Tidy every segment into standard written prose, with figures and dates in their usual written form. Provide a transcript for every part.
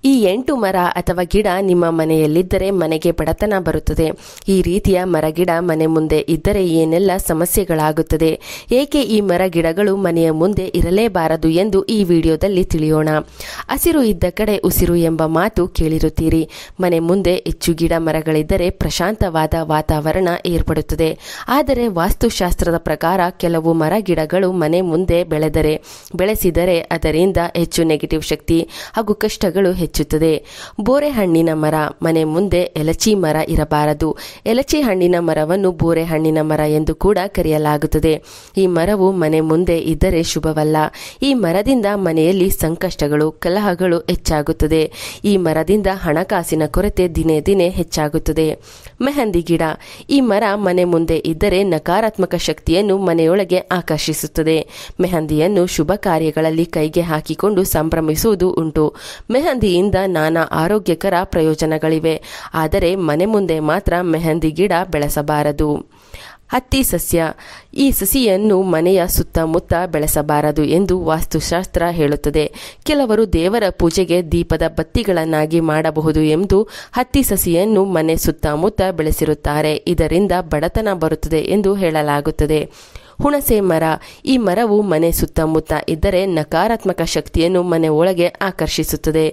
ಈ 8 ಮರ ಅಥವಾ ಗಿಡ ನಿಮ್ಮ ಮನೆಯಲ್ಲಿದ್ದರೆ ಮನೆಗೆ ಬಡತನ ಬರುತ್ತದೆ. ಈ ರೀತಿಯ ಮರಗಿಡ ಮನೆ ಮುಂದೆ ಇದ್ದರೆ ಏನೆಲ್ಲ ಸಮಸ್ಯೆಗಳಾಗುತ್ತದೆ, ಏಕೆ ಈ ಮರ ಗಿಡಗಳು ಮನೆಯ ಮುಂದೆ ಇರಲೇಬಾರದು ಎಂದು ಈ ವಿಡಿಯೋದಲ್ಲಿ ತಿಳಿಯೋಣ. ಹಸಿರು ಇದ್ದ ಕಡೆ ಉಸಿರು ಎಂಬ ಮಾತು ಕೇಳಿರುತ್ತೀರಿ. ಮನೆ ಮುಂದೆ ಹೆಚ್ಚು ಗಿಡ ಮರಗಳಿದ್ದರೆ ಪ್ರಶಾಂತವಾದ ವಾತಾವರಣ ಏರ್ಪಡುತ್ತದೆ. ಆದರೆ ವಾಸ್ತುಶಾಸ್ತ್ರದ ಪ್ರಕಾರ ಕೆಲವು ಮರ ಗಿಡಗಳು ಮನೆ ಮುಂದೆ ಬೆಳೆಸಿದರೆ ಅದರಿಂದ ಹೆಚ್ಚು ನೆಗೆಟಿವ್ ಶಕ್ತಿ ಹಾಗೂ ಕಷ್ಟಗಳು ಹೆಚ್ಚುತ್ತದೆ. ಬೋರೆ ಹಣ್ಣಿನ ಮರ ಮನೆ ಮುಂದೆ ಎಲಚಿ ಮರ ಇರಬಾರದು. ಎಲಚಿ ಹಣ್ಣಿನ ಮರವನ್ನು ಬೋರೆ ಹಣ್ಣಿನ ಮರ ಎಂದು ಕೂಡ ಕರೆಯಲಾಗುತ್ತದೆ. ಈ ಮರವು ಮನೆ ಮುಂದೆ ಇದ್ದರೆ ಶುಭವಲ್ಲ. ಈ ಮರದಿಂದ ಮನೆಯಲ್ಲಿ ಸಂಕಷ್ಟಗಳು, ಕಲಹಗಳು ಹೆಚ್ಚಾಗುತ್ತದೆ. ಈ ಮರದಿಂದ ಹಣಕಾಸಿನ ಕೊರತೆ ದಿನೇ ದಿನೇ ಹೆಚ್ಚಾಗುತ್ತದೆ. ಮೆಹಂದಿ ಗಿಡ ಈ ಮರ ಮನೆ ಮುಂದೆ ಇದ್ದರೆ ನಕಾರಾತ್ಮಕ ಶಕ್ತಿಯನ್ನು ಮನೆಯೊಳಗೆ ಆಕರ್ಷಿಸುತ್ತದೆ. ಮೆಹಂದಿಯನ್ನು ಶುಭ ಕಾರ್ಯಗಳಲ್ಲಿ ಕೈಗೆ ಹಾಕಿಕೊಂಡು ಸಂಭ್ರಮಿಸುವುದು ಉಂಟು. ಮೆಹಂದಿಯಿಂದ ನಾನಾ ಆರೋಗ್ಯಕರ ಪ್ರಯೋಜನಗಳಿವೆ. ಆದರೆ ಮನೆ ಮುಂದೆ ಮಾತ್ರ ಮೆಹಂದಿ ಗಿಡ ಬೆಳೆಸಬಾರದು. ಹತ್ತಿ ಸಸ್ಯ ಈ ಸಸಿಯನ್ನು ಮನೆಯ ಸುತ್ತಮುತ್ತ ಬೆಳೆಸಬಾರದು ಎಂದು ವಾಸ್ತುಶಾಸ್ತ್ರ ಹೇಳುತ್ತದೆ. ಕೆಲವರು ದೇವರ ಪೂಜೆಗೆ ದೀಪದ ಬತ್ತಿಗಳನ್ನಾಗಿ ಮಾಡಬಹುದು ಎಂದು ಹತ್ತಿ ಸಸಿಯನ್ನು ಮನೆ ಸುತ್ತಮುತ್ತ ಬೆಳೆಸಿರುತ್ತಾರೆ. ಇದರಿಂದ ಬಡತನ ಬರುತ್ತದೆ ಎಂದು ಹೇಳಲಾಗುತ್ತದೆ. ಹುಣಸೆ ಮರ ಈ ಮರವು ಮನೆ ಸುತ್ತಮುತ್ತ ಇದ್ದರೆ ನಕಾರಾತ್ಮಕ ಶಕ್ತಿಯನ್ನು ಮನೆ ಒಳಗೆ ಆಕರ್ಷಿಸುತ್ತದೆ.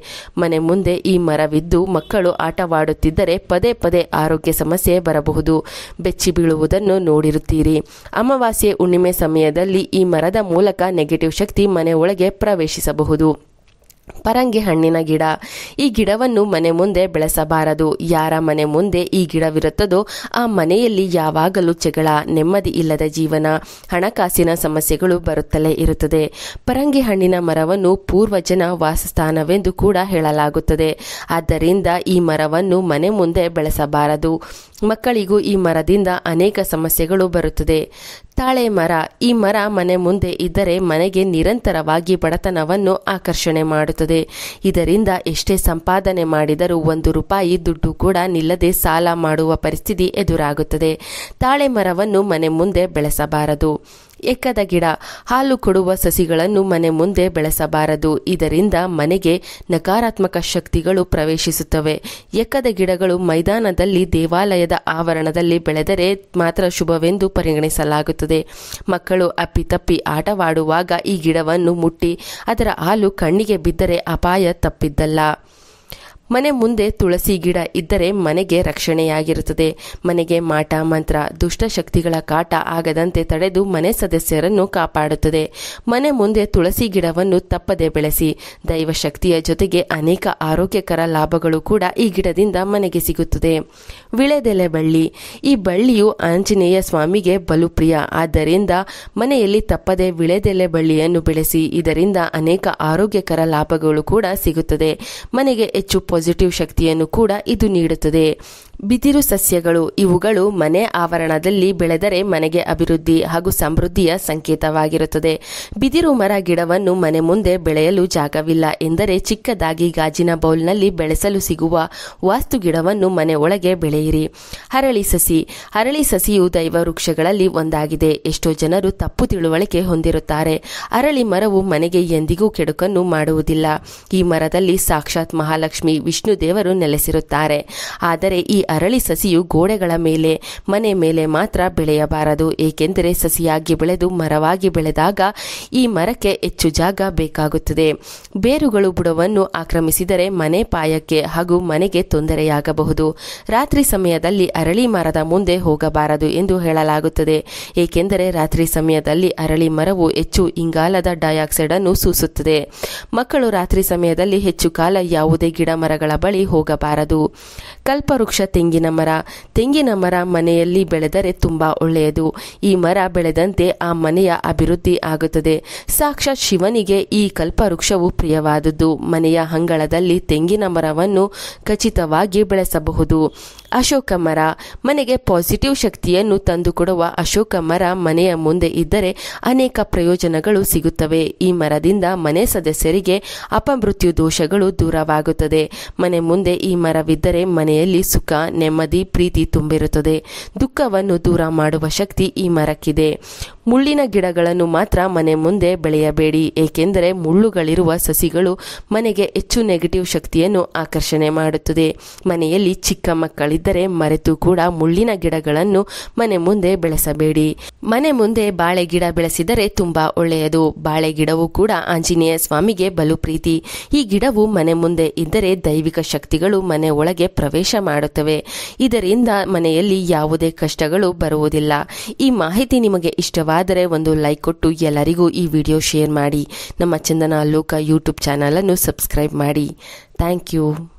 ಮನೆ ಮುಂದೆ ಈ ಮರವಿದ್ದು ಮಕ್ಕಳು ಆಟವಾಡುತ್ತಿದ್ದರೆ ಪದೇ ಪದೇ ಆರೋಗ್ಯ ಸಮಸ್ಯೆ ಬರಬಹುದು. ಬೆಚ್ಚಿ ಬೀಳುವುದನ್ನು ನೋಡಿರುತ್ತೀರಿ. ಅಮಾವಾಸ್ಯೆ ಹುಣ್ಣಿಮೆ ಸಮಯದಲ್ಲಿ ಈ ಮರದ ಮೂಲಕ ನೆಗೆಟಿವ್ ಶಕ್ತಿ ಮನೆ ಒಳಗೆ ಪ್ರವೇಶಿಸಬಹುದು. ಪರಂಗಿ ಹಣ್ಣಿನ ಗಿಡ ಈ ಗಿಡವನ್ನು ಮನೆ ಮುಂದೆ ಬೆಳೆಸಬಾರದು. ಯಾರ ಮನೆ ಮುಂದೆ ಈ ಗಿಡವಿರುತ್ತದೋ ಆ ಮನೆಯಲ್ಲಿ ಯಾವಾಗಲೂ ಜಗಳ, ನೆಮ್ಮದಿ ಇಲ್ಲದ ಜೀವನ, ಹಣಕಾಸಿನ ಸಮಸ್ಯೆಗಳು ಬರುತ್ತಲೇ ಇರುತ್ತದೆ. ಪರಂಗಿ ಹಣ್ಣಿನ ಮರವನ್ನು ಪೂರ್ವಜನ ವಾಸಸ್ಥಾನವೆಂದು ಕೂಡ ಹೇಳಲಾಗುತ್ತದೆ. ಆದ್ದರಿಂದ ಈ ಮರವನ್ನು ಮನೆ ಮುಂದೆ ಬೆಳೆಸಬಾರದು. ಮಕ್ಕಳಿಗೂ ಈ ಮರದಿಂದ ಅನೇಕ ಸಮಸ್ಯೆಗಳು ಬರುತ್ತದೆ. ತಾಳೆ ಮರ ಈ ಮರ ಮನೆ ಮುಂದೆ ಇದ್ದರೆ ಮನೆಗೆ ನಿರಂತರವಾಗಿ ಬಡತನವನ್ನು ಆಕರ್ಷಣೆ ಮಾಡುತ್ತದೆ. ಇದರಿಂದ ಎಷ್ಟೇ ಸಂಪಾದನೆ ಮಾಡಿದರೂ ₹1 ದುಡ್ಡು ಕೂಡ ನಿಲ್ಲದೆ ಸಾಲ ಮಾಡುವ ಪರಿಸ್ಥಿತಿ ಎದುರಾಗುತ್ತದೆ. ತಾಳೆ ಮರವನ್ನು ಮನೆ ಮುಂದೆ ಬೆಳೆಸಬಾರದು. ಎಕ್ಕದ ಗಿಡ ಹಾಲು ಕೊಡುವ ಸಸಿಗಳನ್ನು ಮನೆ ಮುಂದೆ ಬೆಳೆಸಬಾರದು. ಇದರಿಂದ ಮನೆಗೆ ನಕಾರಾತ್ಮಕ ಶಕ್ತಿಗಳು ಪ್ರವೇಶಿಸುತ್ತವೆ. ಎಕ್ಕದ ಗಿಡಗಳು ಮೈದಾನದಲ್ಲಿ, ದೇವಾಲಯದ ಆವರಣದಲ್ಲಿ ಬೆಳೆದರೆ ಮಾತ್ರ ಶುಭವೆಂದು ಪರಿಗಣಿಸಲಾಗುತ್ತದೆ. ಮಕ್ಕಳು ಅಪ್ಪಿತಪ್ಪಿ ಆಟವಾಡುವಾಗ ಈ ಗಿಡವನ್ನು ಮುಟ್ಟಿ ಅದರ ಹಾಲು ಕಣ್ಣಿಗೆ ಬಿದ್ದರೆ ಅಪಾಯ ತಪ್ಪಿದ್ದಲ್ಲ. ಮನೆ ಮುಂದೆ ತುಳಸಿ ಗಿಡ ಇದ್ದರೆ ಮನೆಗೆ ರಕ್ಷಣೆಯಾಗಿರುತ್ತದೆ. ಮನೆಗೆ ಮಾಟ ಮಂತ್ರ, ದುಷ್ಟಶಕ್ತಿಗಳ ಕಾಟ ಆಗದಂತೆ ತಡೆದು ಮನೆ ಸದಸ್ಯರನ್ನು ಕಾಪಾಡುತ್ತದೆ. ಮನೆ ಮುಂದೆ ತುಳಸಿ ಗಿಡವನ್ನು ತಪ್ಪದೆ ಬೆಳೆಸಿ. ದೈವಶಕ್ತಿಯ ಜೊತೆಗೆ ಅನೇಕ ಆರೋಗ್ಯಕರ ಲಾಭಗಳು ಕೂಡ ಈ ಗಿಡದಿಂದ ಮನೆಗೆ ಸಿಗುತ್ತದೆ. ವಿಳೆದೆಲೆ ಬಳ್ಳಿ ಈ ಬಳ್ಳಿಯು ಆಂಜನೇಯ ಸ್ವಾಮಿಗೆ ಬಲು ಪ್ರಿಯ. ಆದ್ದರಿಂದ ಮನೆಯಲ್ಲಿ ತಪ್ಪದೆ ವಿಳೆದೆಲೆ ಬಳ್ಳಿಯನ್ನು ಬೆಳೆಸಿ. ಇದರಿಂದ ಅನೇಕ ಆರೋಗ್ಯಕರ ಲಾಭಗಳು ಕೂಡ ಸಿಗುತ್ತದೆ. ಮನೆಗೆ ಹೆಚ್ಚು ಪಾಸಿಟಿವ್ ಶಕ್ತಿಯನ್ನು ಕೂಡ ಇದು ನೀಡುತ್ತದೆ. ಬಿದಿರು ಸಸ್ಯಗಳು ಇವುಗಳು ಮನೆ ಆವರಣದಲ್ಲಿ ಬೆಳೆದರೆ ಮನೆಗೆ ಅಭಿವೃದ್ಧಿ ಹಾಗೂ ಸಮೃದ್ಧಿಯ ಸಂಕೇತವಾಗಿರುತ್ತದೆ. ಬಿದಿರು ಮರ ಗಿಡವನ್ನು ಮನೆ ಮುಂದೆ ಬೆಳೆಯಲು ಜಾಗವಿಲ್ಲ ಎಂದರೆ ಚಿಕ್ಕದಾಗಿ ಗಾಜಿನ ಬೌಲ್ನಲ್ಲಿ ಬೆಳೆಸಲು ಸಿಗುವ ವಾಸ್ತು ಗಿಡವನ್ನು ಮನೆ ಒಳಗೆ ಬೆಳೆಯಿರಿ. ಹರಳಿ ಸಸಿ ಹರಳಿ ಸಸಿಯು ದೈವ ವೃಕ್ಷಗಳಲ್ಲಿ ಒಂದಾಗಿದೆ. ಎಷ್ಟೋ ಜನರು ತಪ್ಪು ತಿಳುವಳಿಕೆ ಹೊಂದಿರುತ್ತಾರೆ. ಅರಳಿ ಮರವು ಮನೆಗೆ ಎಂದಿಗೂ ಕೆಡುಕನ್ನು ಮಾಡುವುದಿಲ್ಲ. ಈ ಮರದಲ್ಲಿ ಸಾಕ್ಷಾತ್ ಮಹಾಲಕ್ಷ್ಮಿ, ವಿಷ್ಣು ದೇವರು ನೆಲೆಸಿರುತ್ತಾರೆ. ಆದರೆ ಈ ಅರಳಿ ಸಸಿಯು ಗೋಡೆಗಳ ಮೇಲೆ, ಮನೆ ಮೇಲೆ ಮಾತ್ರ ಬೆಳೆಯಬಾರದು. ಏಕೆಂದರೆ ಸಸಿಯಾಗಿ ಬೆಳೆದು ಮರವಾಗಿ ಬೆಳೆದಾಗ ಈ ಮರಕ್ಕೆ ಹೆಚ್ಚು ಜಾಗ ಬೇಕಾಗುತ್ತದೆ. ಬೇರುಗಳು ಬುಡವನ್ನು ಆಕ್ರಮಿಸಿದರೆ ಮನೆ ಪಾಯಕ್ಕೆ ಹಾಗೂ ಮನೆಗೆ ತೊಂದರೆಯಾಗಬಹುದು. ರಾತ್ರಿ ಸಮಯದಲ್ಲಿ ಅರಳಿ ಮರದ ಮುಂದೆ ಹೋಗಬಾರದು ಎಂದು ಹೇಳಲಾಗುತ್ತದೆ. ಏಕೆಂದರೆ ರಾತ್ರಿ ಸಮಯದಲ್ಲಿ ಅರಳಿ ಮರವು ಹೆಚ್ಚು ಇಂಗಾಲದ ಡೈಆಕ್ಸೈಡ್ ಅನ್ನು ಸೂಸುತ್ತದೆ. ಮಕ್ಕಳು ರಾತ್ರಿ ಸಮಯದಲ್ಲಿ ಹೆಚ್ಚು ಕಾಲ ಯಾವುದೇ ಗಿಡ ಮರಗಳ ಬಳಿ ಹೋಗಬಾರದು. ಕಲ್ಪವೃಕ್ಷ ತೆಂಗಿನ ಮರ ಮನೆಯಲ್ಲಿ ಬೆಳೆದರೆ ತುಂಬಾ ಒಳ್ಳೆಯದು. ಈ ಮರ ಬೆಳೆದಂತೆ ಆ ಮನೆಯ ಅಭಿವೃದ್ಧಿ ಆಗುತ್ತದೆ. ಸಾಕ್ಷಾತ್ ಶಿವನಿಗೆ ಈ ಕಲ್ಪವೃಕ್ಷವು ಪ್ರಿಯವಾದುದು. ಮನೆಯ ಅಂಗಳದಲ್ಲಿ ತೆಂಗಿನ ಮರವನ್ನು ಖಚಿತವಾಗಿ ಬೆಳೆಸಬಹುದು. ಅಶೋಕ ಮರ ಮನೆಗೆ ಪಾಸಿಟಿವ್ ಶಕ್ತಿಯನ್ನು ತಂದುಕೊಡುವ ಅಶೋಕ ಮರ ಮನೆಯ ಮುಂದೆ ಇದ್ದರೆ ಅನೇಕ ಪ್ರಯೋಜನಗಳು ಸಿಗುತ್ತವೆ. ಈ ಮರದಿಂದ ಮನೆ ಸದಸ್ಯರಿಗೆ ಅಪಮೃತ್ಯು ದೋಷಗಳು ದೂರವಾಗುತ್ತದೆ. ಮನೆ ಮುಂದೆ ಈ ಮರವಿದ್ದರೆ ಮನೆಯಲ್ಲಿ ಸುಖ, ನೆಮ್ಮದಿ, ಪ್ರೀತಿ ತುಂಬಿರುತ್ತದೆ. ದುಃಖವನ್ನು ದೂರ ಮಾಡುವ ಶಕ್ತಿ ಈ ಮರಕ್ಕಿದೆ. ಮುಳ್ಳಿನ ಗಿಡಗಳನ್ನು ಮಾತ್ರ ಮನೆ ಮುಂದೆ ಬೆಳೆಯಬೇಡಿ, ಏಕೆಂದರೆ ಮುಳ್ಳುಗಳಿರುವ ಸಸಿಗಳು ಮನೆಗೆ ಹೆಚ್ಚು ನೆಗೆಟಿವ್ ಶಕ್ತಿಯನ್ನು ಆಕರ್ಷಣೆ ಮಾಡುತ್ತದೆ. ಮನೆಯಲ್ಲಿ ಚಿಕ್ಕ ಮಕ್ಕಳಿದ್ದರೆ ಮರೆತು ಕೂಡ ಮುಳ್ಳಿನ ಗಿಡಗಳನ್ನು ಮನೆ ಮುಂದೆ ಬೆಳೆಸಬೇಡಿ. ಮನೆ ಮುಂದೆ ಬಾಳೆ ಗಿಡ ಬೆಳೆಸಿದರೆ ತುಂಬಾ ಒಳ್ಳೆಯದು. ಬಾಳೆ ಗಿಡವು ಕೂಡ ಆಂಜನೇಯ ಸ್ವಾಮಿಗೆ ಬಲು ಪ್ರೀತಿ. ಈ ಗಿಡವು ಮನೆ ಮುಂದೆ ಇದ್ದರೆ ದೈವಿಕ ಶಕ್ತಿಗಳು ಮನೆ ಒಳಗೆ ಪ್ರವೇಶ ಮಾಡುತ್ತವೆ. ಇದರಿಂದ ಮನೆಯಲ್ಲಿ ಯಾವುದೇ ಕಷ್ಟಗಳು ಬರುವುದಿಲ್ಲ. ಈ ಮಾಹಿತಿ ನಿಮಗೆ ಇಷ್ಟವಾದರೆ ಒಂದು ಲೈಕ್ ಕೊಟ್ಟು ಎಲ್ಲರಿಗೂ ಈ ವಿಡಿಯೋ ಶೇರ್ ಮಾಡಿ. ನಮ್ಮ ಚಂದನ ಲೋಕ ಯೂಟ್ಯೂಬ್ ಚಾನಲ್ ಅನ್ನು ಸಬ್ಸ್ಕ್ರೈಬ್ ಮಾಡಿ. Thank you.